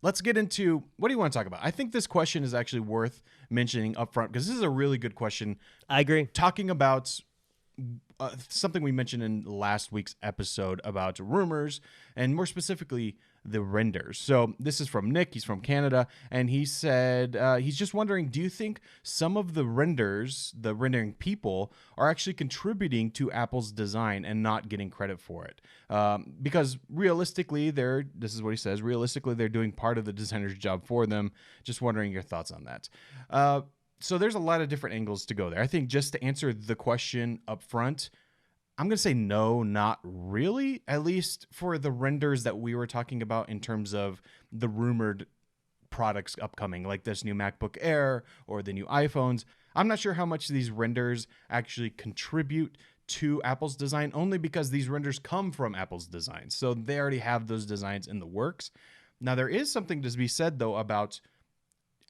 let's get into, what do you want to talk about? I think this question is actually worth mentioning up front because this is a really good question. I agree. Talking about something we mentioned in last week's episode about rumors and more specifically the renders. So this is from Nick. He's from Canada, and he said he's just wondering, do you think some of the rendering people are actually contributing to Apple's design and not getting credit for it? Because realistically, this is what he says, realistically, they're doing part of the designer's job for them. Just wondering your thoughts on that. So there's a lot of different angles to go there. I think just to answer the question up front, I'm going to say no, not really, at least for the renders that we were talking about in terms of the rumored products upcoming, like this new MacBook Air or the new iPhones. I'm not sure how much these renders actually contribute to Apple's design, only because these renders come from Apple's design. So they already have those designs in the works. Now, there is something to be said, though, about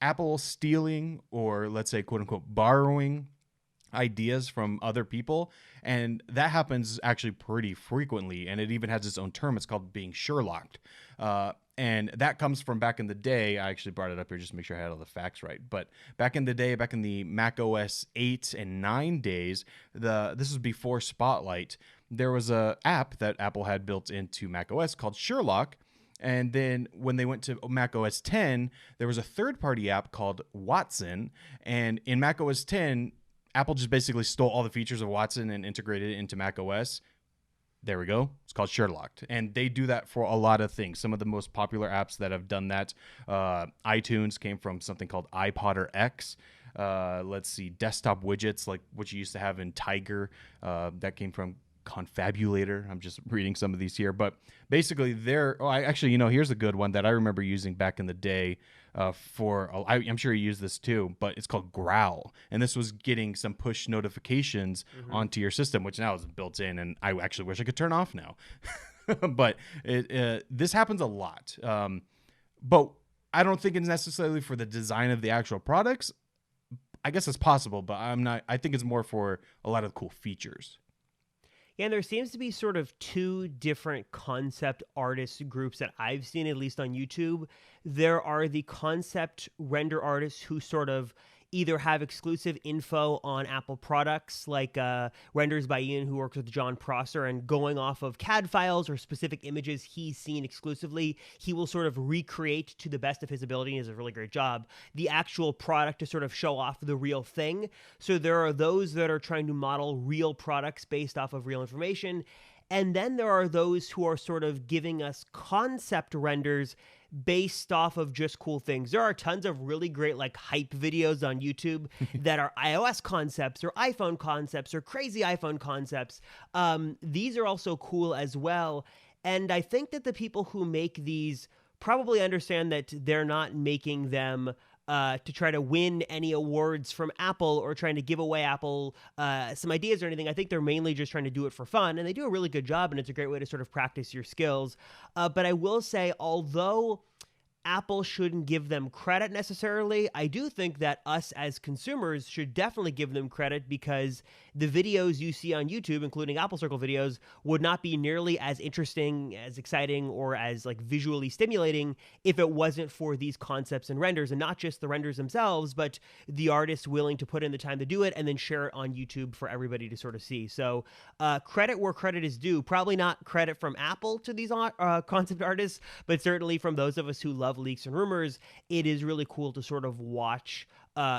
Apple stealing, or let's say, quote unquote, borrowing ideas from other people. And that happens actually pretty frequently. And it even has its own term. It's called being Sherlocked. And that comes from back in the day. I actually brought it up here just to make sure I had all the facts right. But back in the day, back in the Mac OS 8 and 9 days, this was before Spotlight, there was a app that Apple had built into Mac OS called Sherlock. And then when they went to Mac OS 10, there was a third-party app called Watson. And in Mac OS 10, Apple just basically stole all the features of Watson and integrated it into Mac OS. There we go. It's called Sherlocked. And they do that for a lot of things. Some of the most popular apps that have done that, iTunes came from something called iPodder X. Let's see, desktop widgets, like what you used to have in Tiger, that came from Confabulator. I'm just reading some of these here, but basically here's a good one that I remember using back in the day I'm sure you use this too, but it's called Growl. And this was getting some push notifications onto your system, which now is built in, and I actually wish I could turn off now. But this happens a lot. But I don't think it's necessarily for the design of the actual products. I guess it's possible, but I think it's more for a lot of cool features. Yeah, and there seems to be sort of two different concept artist groups that I've seen, at least on YouTube. There are the concept render artists who sort of either have exclusive info on Apple products, like Renders by Ian, who works with John Prosser, and going off of CAD files or specific images he's seen exclusively, he will sort of recreate to the best of his ability, and does a really great job, the actual product to sort of show off the real thing. So there are those that are trying to model real products based off of real information. And then there are those who are sort of giving us concept renders based off of just cool things. There are tons of really great like hype videos on YouTube that are iOS concepts or iPhone concepts or crazy iPhone concepts. These are also cool as well. And I think that the people who make these probably understand that they're not making them to try to win any awards from Apple or trying to give away Apple some ideas or anything. I think they're mainly just trying to do it for fun, and they do a really good job, and it's a great way to sort of practice your skills. But I will say, although Apple shouldn't give them credit necessarily, I do think that us as consumers should definitely give them credit, because the videos you see on YouTube, including Apple Circle videos, would not be nearly as interesting, as exciting, or as like visually stimulating if it wasn't for these concepts and renders, and not just the renders themselves, but the artists willing to put in the time to do it and then share it on YouTube for everybody to sort of see. So credit where credit is due. Probably not credit from Apple to these concept artists, but certainly from those of us who love leaks and rumors. It is really cool to sort of watch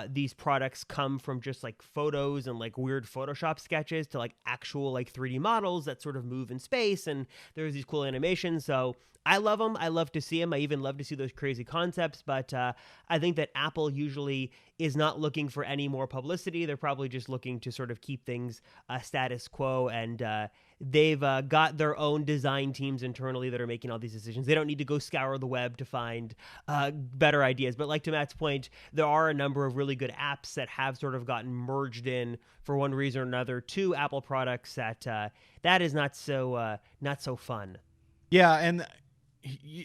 these products come from just like photos and like weird Photoshop sketches to like actual like 3D models that sort of move in space, and there's these cool animations. So I love them. I love to see them. I even love to see those crazy concepts, but I think that Apple usually is not looking for any more publicity. They're probably just looking to sort of keep things status quo, and they've got their own design teams internally that are making all these decisions. They don't need to go scour the web to find better ideas. But like to Matt's point, there are a number of really good apps that have sort of gotten merged in for one reason or another to Apple products that is not so fun. Yeah, and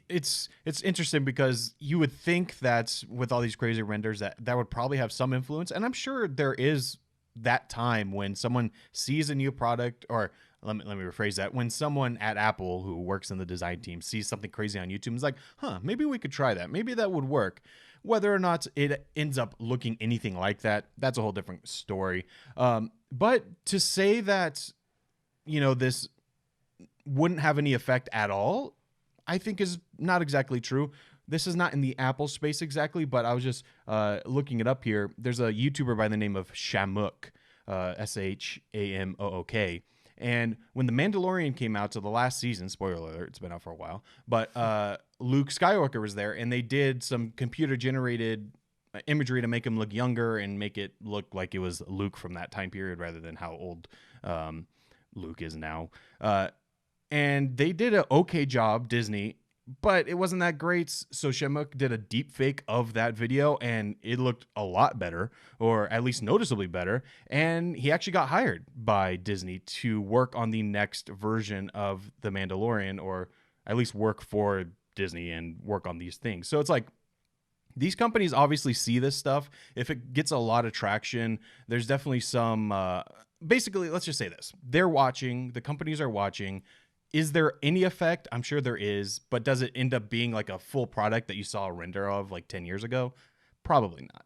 it's interesting because you would think that with all these crazy renders that would probably have some influence, and I'm sure there is that time when someone sees a new product, or let me rephrase that, when someone at Apple who works in the design team sees something crazy on YouTube and is like, maybe we could try that. Maybe that would work. Whether or not it ends up looking anything like that, that's a whole different story. But to say that, this wouldn't have any effect at all, I think is not exactly true. This is not in the Apple space exactly, but I was just looking it up here. There's a YouTuber by the name of Shamook, Shamook. And when The Mandalorian came out to the last season, spoiler alert, it's been out for a while, but Luke Skywalker was there, and they did some computer-generated imagery to make him look younger and make it look like it was Luke from that time period rather than how old Luke is now. And they did an okay job, Disney, but it wasn't that great. So Shamook did a deep fake of that video, and it looked a lot better, or at least noticeably better. And he actually got hired by Disney to work on the next version of The Mandalorian, or at least work for Disney and work on these things. So it's like, these companies obviously see this stuff. If it gets a lot of traction, there's definitely some, basically, let's just say this. They're watching, the companies are watching. Is there any effect? I'm sure there is, but does it end up being like a full product that you saw a render of like 10 years ago? Probably not.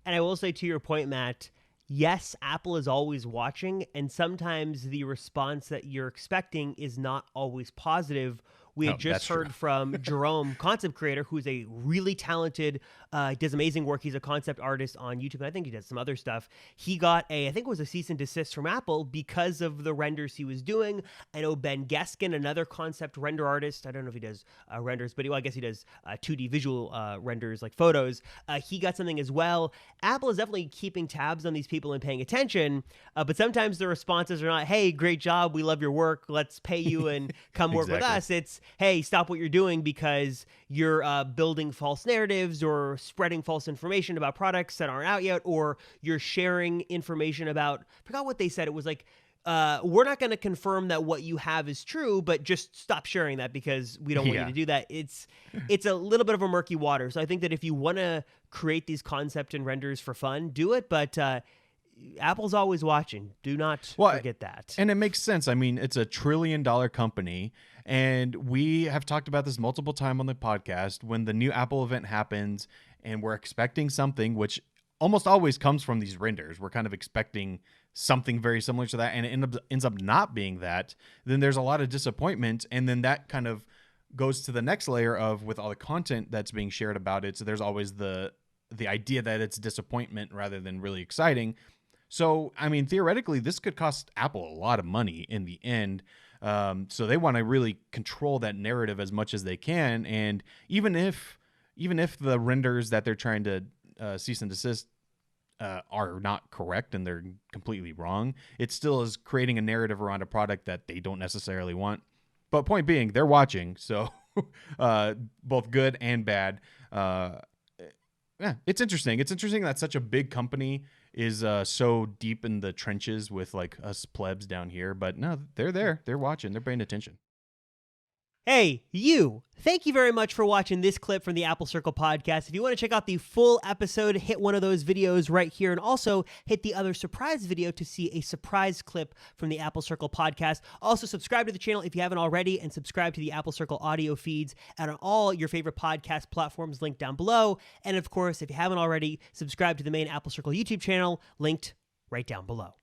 And I will say, to your point, Matt, yes, Apple is always watching, and sometimes the response that you're expecting is not always positive. We had just heard from Jerome, concept creator, who's a really talented, does amazing work. He's a concept artist on YouTube, and I think he does some other stuff. He got I think it was a cease and desist from Apple because of the renders he was doing. I know Ben Geskin, another concept render artist, I don't know if he does renders, but I guess he does 2D visual renders, like photos. He got something as well. Apple is definitely keeping tabs on these people and paying attention, but sometimes the responses are not, hey, great job, we love your work, let's pay you and come work with us. It's, hey, stop what you're doing because you're building false narratives or spreading false information about products that aren't out yet, or you're sharing information about, I forgot what they said. It was like, we're not going to confirm that what you have is true, but just stop sharing that because we don't want you to do that. It's a little bit of a murky water. So I think that if you want to create these concept and renders for fun, do it. But Apple's always watching. Do not forget that. And it makes sense. I mean, it's $1 trillion company, and we have talked about this multiple times on the podcast. When the new Apple event happens and we're expecting something, which almost always comes from these renders, we're kind of expecting something very similar to that, and it ends up not being that, then there's a lot of disappointment, and then that kind of goes to the next layer of, with all the content that's being shared about it, so there's always the idea that it's disappointment rather than really exciting. So, I mean, theoretically, this could cost Apple a lot of money in the end. So they want to really control that narrative as much as they can. And even if the renders that they're trying to cease and desist are not correct and they're completely wrong, it still is creating a narrative around a product that they don't necessarily want. But point being, they're watching. So both good and bad. Yeah, it's interesting. It's interesting that such a big company is so deep in the trenches with like us plebs down here. But no, they're there. They're watching. They're paying attention. Hey, you! Thank you very much for watching this clip from the Apple Circle podcast. If you want to check out the full episode, hit one of those videos right here, and also hit the other surprise video to see a surprise clip from the Apple Circle podcast. Also, subscribe to the channel if you haven't already, and subscribe to the Apple Circle audio feeds and on all your favorite podcast platforms linked down below. And of course, if you haven't already, subscribe to the main Apple Circle YouTube channel linked right down below.